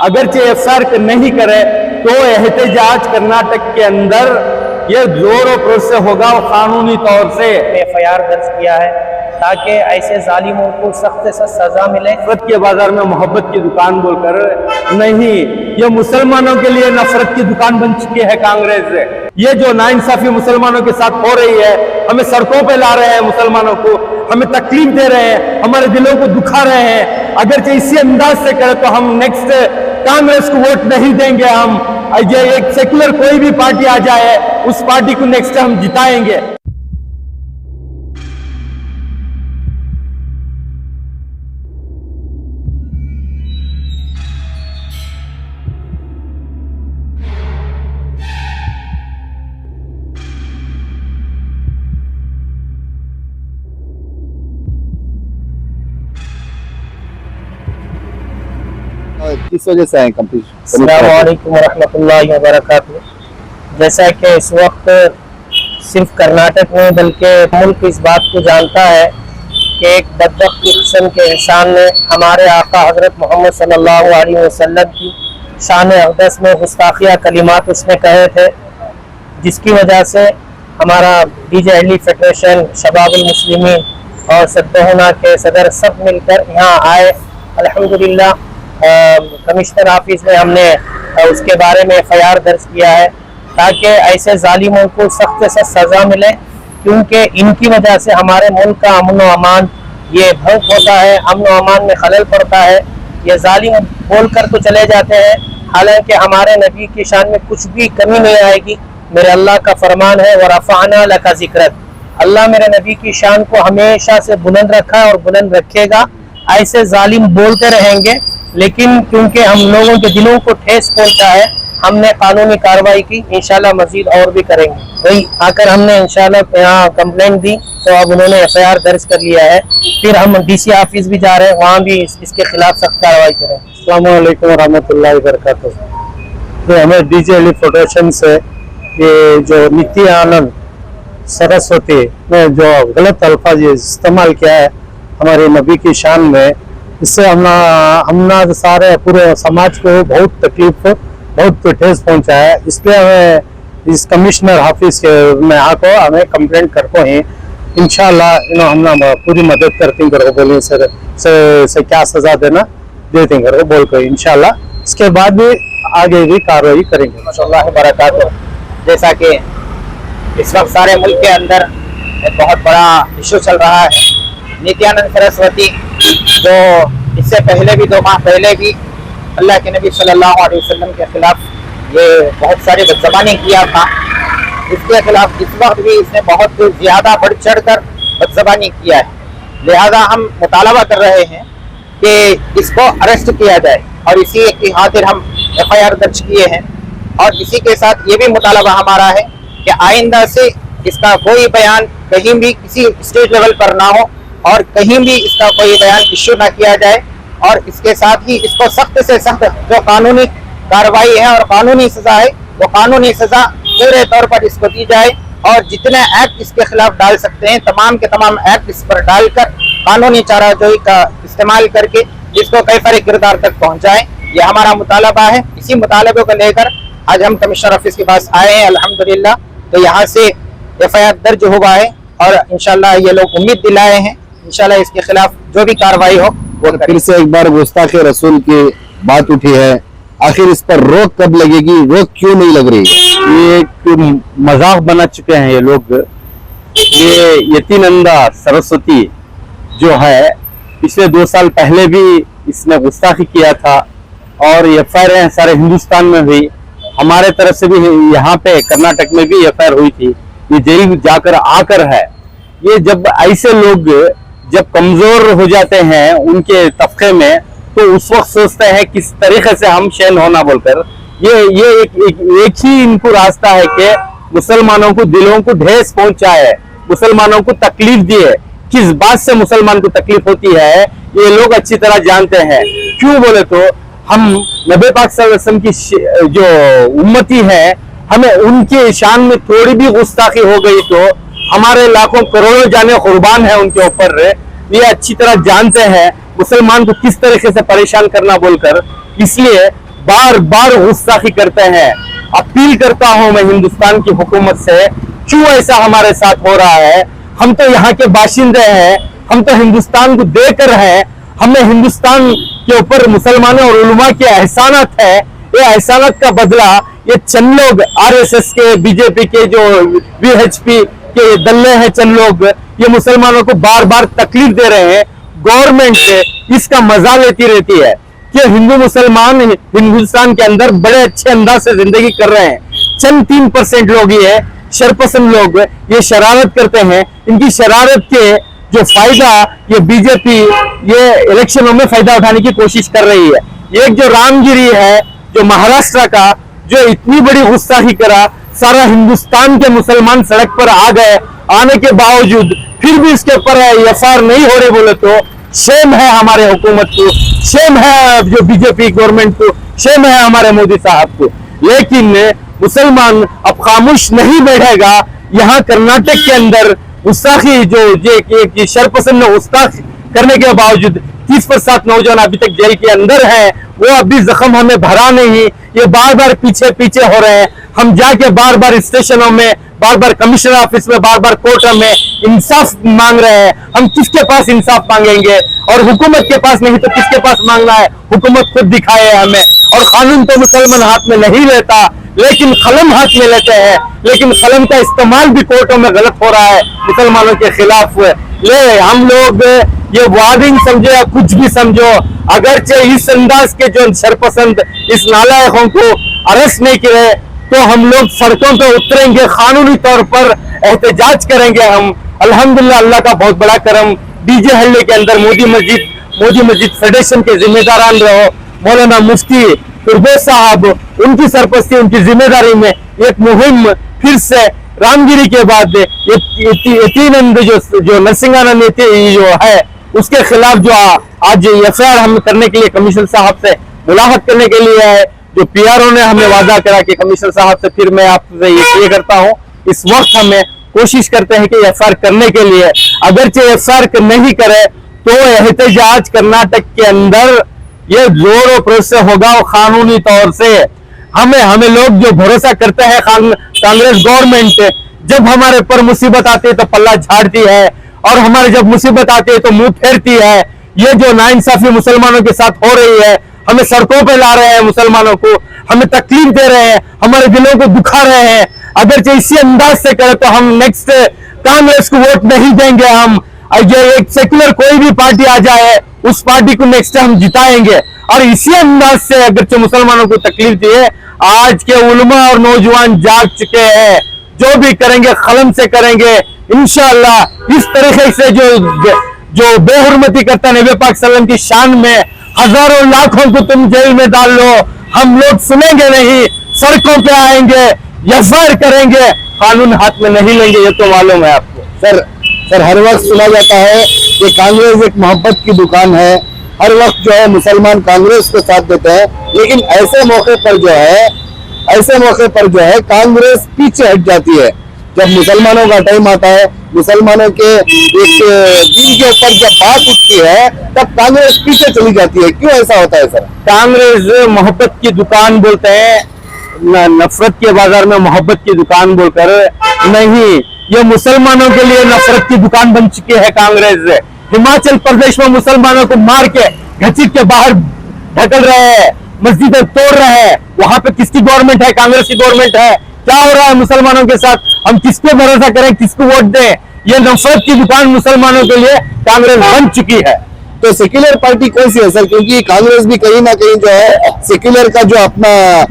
अगरचे एफआईआर नहीं करे तो एहतजाज कर्नाटक के अंदर ये जोरों शोर से होगा और कानूनी तौर से एफआईआर दर्ज किया है ताकि ऐसे जालिमों को सख्त से सजा मिले। नफरत के बाजार में मोहब्बत की दुकान बोलकर नहीं, ये मुसलमानों के लिए नफरत की दुकान बन चुकी है कांग्रेस। ये जो नाइंसाफी मुसलमानों के साथ हो रही है, हमें सड़कों पे ला रहे हैं, मुसलमानों को हमें तकलीफ दे रहे हैं, हमारे दिलों को दुखा रहे हैं। अगर इसी अंदाज से करे तो हम नेक्स्ट कांग्रेस को वोट नहीं देंगे। हम ये एक सेक्युलर कोई भी पार्टी आ जाए उस पार्टी को नेक्स्ट हम जिताएंगे। किस वजह से आए कंपटीशन? अस्सलाम वालेकुम रहमतुल्लाहि व बरकातहू। जैसा कि इस वक्त सिर्फ कर्नाटक में बल्कि मुल्क इस बात को जानता है कि एक बदबख्त किस्म के इंसान ने हमारे आका हजरत मोहम्मद सल्लल्लाहु अलैहि वसल्लम की शान अक़दस में गुस्ताखिया कलिमात उसने कहे थे, जिसकी वजह से हमारा डीजे अली फेडरेशन, शबाबुल मुस्लिमीन और सद्दोहना के सदर सब मिलकर यहाँ आए। अल्हम्दुलिल्लाह कमिश्नर ऑफिस में हमने उसके बारे में एफआईआर दर्ज किया है ताकि ऐसे जालिमों को सख्त से सजा मिले, क्योंकि इनकी वजह से हमारे मुल्क का अमन व अमान ये भंग होता है, अमन व अमान में खलल पड़ता है। ये जालिम बोलकर तो चले जाते हैं, हालांकि हमारे नबी की शान में कुछ भी कमी नहीं आएगी। मेरे अल्लाह का फरमान है व रफ़अना लका ज़िक्रक। अल्लाह मेरे नबी की शान को हमेशा से बुलंद रखा और बुलंद रखेगा। ऐसे जालिम बोलते रहेंगे, लेकिन क्योंकि हम लोगों के दिलों को ठेस पहुंचा है, हमने कानूनी कार्रवाई की, इंशाल्लाह मजीद और भी करेंगे। वही आकर हमने इंशाल्लाह यहाँ कंप्लेंट दी तो अब उन्होंने एफआईआर दर्ज कर लिया है। फिर हम डीसी ऑफिस भी जा रहे हैं, वहाँ भी इसके खिलाफ सख्त कार्रवाई करें। अस्सलाम वालेकुम रहमतुल्लाहि व बरकातहू। तो हमें डीजे अली फेडरेशन से ये जो नित्यानंद सरस्वती ने जो गलत अल्फाज इस्तेमाल किया है हमारे नबी की शान में, इससे हमना सारे पूरे समाज को बहुत तकलीफ, बहुत ठेस पहुंचा है। इसलिए हमें इस कमिश्नर ऑफिस के में आकर हमें कंप्लेंट करको ही इंशाल्लाह हमने पूरी मदद करते हैं। बोले सर से क्या सजा देना दे देंगे बोल कर इंशाल्लाह इसके बाद भी आगे भी कार्रवाई करेंगे। माशाअल्लाह बरकातहू। जैसा कि इस वक्त सारे मुल्क के अंदर एक बहुत बड़ा इशू चल रहा है, नित्यानंद सरस्वती जो इससे पहले भी 2 माह पहले भी अल्लाह के नबी सल्लल्लाहु अलैहि वसल्लम के खिलाफ ये बहुत सारी बदज़बानी किया था, इसके खिलाफ इस वक्त भी इसने बहुत ज़्यादा बढ़ चढ़ कर बदज़बानी किया है। लिहाजा हम मुतालबा कर रहे हैं कि इसको अरेस्ट किया जाए और इसी की खातिर हम एफआईआर दर्ज किए हैं। और इसी के साथ ये भी मुतालबा हमारा है कि आइंदा से इसका कोई बयान कहीं भी किसी स्टेट लेवल पर ना हो और कहीं भी इसका कोई बयान इश्यू ना किया जाए। और इसके साथ ही इसको सख्त से सख्त जो कानूनी कार्रवाई है और कानूनी सजा है वो कानूनी सजा पूरे तौर पर इसको दी जाए और जितने एक्ट इसके खिलाफ डाल सकते हैं तमाम के तमाम एक्ट इस पर डालकर कानूनी चाराजोई का इस्तेमाल करके इसको कैफर किरदार तक पहुँचाएं। ये हमारा मुतालबा है। इसी मुतालबे को लेकर आज हम कमिश्नर ऑफिस के पास आए हैं अल्हम्दुलिल्लाह। तो यहाँ से एफआईआर दर्ज हुआ है और इंशाल्लाह ये लोग उम्मीद दिलाए हैं इंशाल्लाह इसके खिलाफ जो भी कार्रवाई हो वो फिर से एक बार गुस्ताखी रसूल की बात उठी है। आखिर इस पर रोक कब लगेगी, रोक क्यों नहीं लग रही? ये एक मजाक बना चुके हैं ये लोग। ये यतीनंदा सरस्वती जो है पिछले 2 साल पहले भी इसने गुस्ताखी किया था और एफआईआर सारे हिंदुस्तान में हुई, हमारे तरफ से भी यहाँ पे कर्नाटक में भी एफआईआर हुई थी। ये जेल जाकर आकर है। ये जब ऐसे लोग जब कमजोर हो जाते हैं उनके तबके में तो उस वक्त सोचते हैं किस तरीके से हम शैन होना बोलकर। ये एक ही इनको रास्ता है कि मुसलमानों को दिलों को ठेस पहुंचाए, मुसलमानों को तकलीफ दिए। किस बात से मुसलमान को तकलीफ होती है ये लोग अच्छी तरह जानते हैं। क्यों बोले तो हम नबी पाक सल्लल्लाहु अलैहि वसल्लम की जो उम्मती है, हमें उनके शान में थोड़ी भी गुस्ताखी हो गई तो हमारे लाखों करोड़ों जाने कुर्बान है उनके ऊपर। ये अच्छी तरह जानते हैं मुसलमान को किस तरीके से परेशान करना बोलकर। इसलिए बार बार गुस्ताखी करते हैं। अपील करता हूं मैं हिंदुस्तान की हुकूमत से, क्यों ऐसा हमारे साथ हो रहा है? हम तो यहाँ के बाशिंदे हैं, हम तो हिंदुस्तान को देकर हैं, हमें हिंदुस्तान के ऊपर मुसलमानों और उलमा के एहसानात है। ये एहसानात का बदला ये चंद लोग आरएसएस के, बीजेपी के, जो वीएचपी के दल्ले हैं, चंद लोग ये मुसलमानों को बार बार तकलीफ दे रहे हैं। गवर्नमेंट इसका मजा लेती रहती है कि हिंदू मुसलमान हिंदुस्तान के अंदर बड़े अच्छे अंदाज से जिंदगी कर रहे हैं। चंद 3% लोग ही है शरपसंद लोग ये शरारत करते हैं। इनकी शरारत के जो फायदा ये बीजेपी ये इलेक्शनों में फायदा उठाने की कोशिश कर रही है। एक जो रामगिरी है, जो महाराष्ट्र का, जो इतनी बड़ी गुस्ताखी करा, सारा हिंदुस्तान के मुसलमान सड़क पर आ गए, आने के बावजूद फिर भी इसके ऊपर एफआईआर नहीं हो रही बोले तो शेम है हमारे हुकूमत को, शेम है जो बीजेपी गवर्नमेंट को, शेम है हमारे मोदी साहब को। लेकिन मुसलमान अब खामोश नहीं बैठेगा। यहाँ कर्नाटक के अंदर गुस्ताखी जो शरपसंद गुस्ताख करने के बावजूद 30% नौजवान अभी तक जेल के अंदर हैं। वो अभी जख्म हमें भरा नहीं, ये बार बार पीछे पीछे हो रहे हैं। हम जाके बार बार स्टेशनों में, बार बार कमिश्नर ऑफिस में, बार बार कोर्ट में इंसाफ मांग रहे हैं। हम किसके पास इंसाफ मांगेंगे? और हुकूमत के पास नहीं तो किसके पास मांगना है? हुकूमत खुद दिखाए हमें। और कानून तो मुसलमान हाथ में नहीं लेता, लेकिन कलम हाथ में लेते हैं। लेकिन कलम का इस्तेमाल भी कोर्टों में गलत हो रहा है मुसलमानों के खिलाफ। ले हम लोग ये वार्निंग समझो या कुछ भी समझो, अगरचे इस अंदाज के जो शरपसंद इस नालायकों को अरेस्ट नहीं किए तो हम लोग सड़कों पर उतरेंगे, कानूनी तौर पर एहतजाज करेंगे हम। अल्हम्दुलिल्लाह, अल्लाह का बहुत बड़ा करम, डीजे हल्ले के अंदर मोदी मस्जिद फेडरेशन के जिम्मेदारान रहो मौलाना मुफ्ती फिरदौस साहब, उनकी सरपरस्ती, उनकी जिम्मेदारी में एक मुहिम फिर से रामगिरी के बाद यतीनंद जो नरसिंहानंद जो है उसके खिलाफ जो आज एफआईआर हम करने के लिए कमिश्नर साहब से मुलाकात करने के लिए है। जो पीआरओ ने हमें वादा करा कि कमिश्नर साहब से फिर मैं आपसे ये करता हूँ, इस वक्त हमें कोशिश करते हैं कि एफआईआर करने के लिए, अगरचे एफआईआर नहीं करे तो एहतजाज कर्नाटक के अंदर ये जोर और प्रोसेस से होगा और कानूनी तौर से। हमें लोग जो भरोसा करते हैं कांग्रेस गवर्नमेंट, जब हमारे पर मुसीबत आती है तो पल्ला झाड़ती है और हमारे जब मुसीबत आती है तो मुंह फेरती है। ये जो नाइंसाफी मुसलमानों के साथ हो रही है, हमें सड़कों पे ला रहे हैं, मुसलमानों को हमें तकलीफ दे रहे हैं, हमारे दिलों को दुखा रहे हैं। अगर इसी अंदाज से करे तो हम नेक्स्ट कांग्रेस को वोट नहीं देंगे। हम ये एक सेक्युलर कोई भी पार्टी आ जाए उस पार्टी को नेक्स्ट हम जिताएंगे। और इसी अंदाज से अगर मुसलमानों को तकलीफ दी है, आज के उलमा और नौजवान जाग चुके हैं, जो भी करेंगे कलम से करेंगे इंशाअल्लाह। इस तरीके से जो बेहुरमती करता है नबी पाक सल्लल्लाहु अलैहि वसल्लम की शान में, हजारों लाखों को तुम जेल में डाल लो, हम लोग सुनेंगे नहीं, सड़कों पे आएंगे, एफआईआर करेंगे, कानून हाथ में नहीं लेंगे। ये तो मालूम है आपको। सर हर वक्त सुना जाता है कि कांग्रेस एक मोहब्बत की दुकान है, हर वक्त जो है मुसलमान कांग्रेस को साथ देते हैं, लेकिन ऐसे मौके पर जो है कांग्रेस पीछे हट जाती है। जब मुसलमानों का टाइम आता है, मुसलमानों के एक दीन के ऊपर जब बात उठती है, तब कांग्रेस पीछे चली जाती है। क्यों ऐसा होता है सर? कांग्रेस मोहब्बत की दुकान बोलते हैं, नफरत के बाजार में मोहब्बत की दुकान बोलकर नहीं, ये मुसलमानों के लिए नफरत की दुकान बन चुकी है कांग्रेस। हिमाचल प्रदेश में मुसलमानों को मार के घसीट के बाहर ढकल रहे हैं, मस्जिदें तोड़ रहे हैं। वहां पे किसकी गवर्नमेंट है? कांग्रेस की गवर्नमेंट है। क्या हो रहा है मुसलमानों के साथ? हम किसको भरोसा करें, किसको वोट दें? ये नफरत की दुकान मुसलमानों के लिए कांग्रेस बन चुकी है। तो सेक्युलर पार्टी कौन सी है सर? क्योंकि कांग्रेस भी कहीं ना कहीं जो है सेक्युलर का जो अपना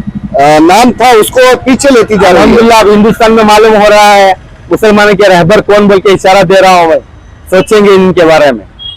नाम था उसको पीछे लेती जा रही है। अल्हम्दुलिल्लाह हिंदुस्तान में मालूम हो रहा है मुसलमानों के रहबर कौन बोल के इशारा दे रहा हूं मैं, सोचेंगे इनके बारे में।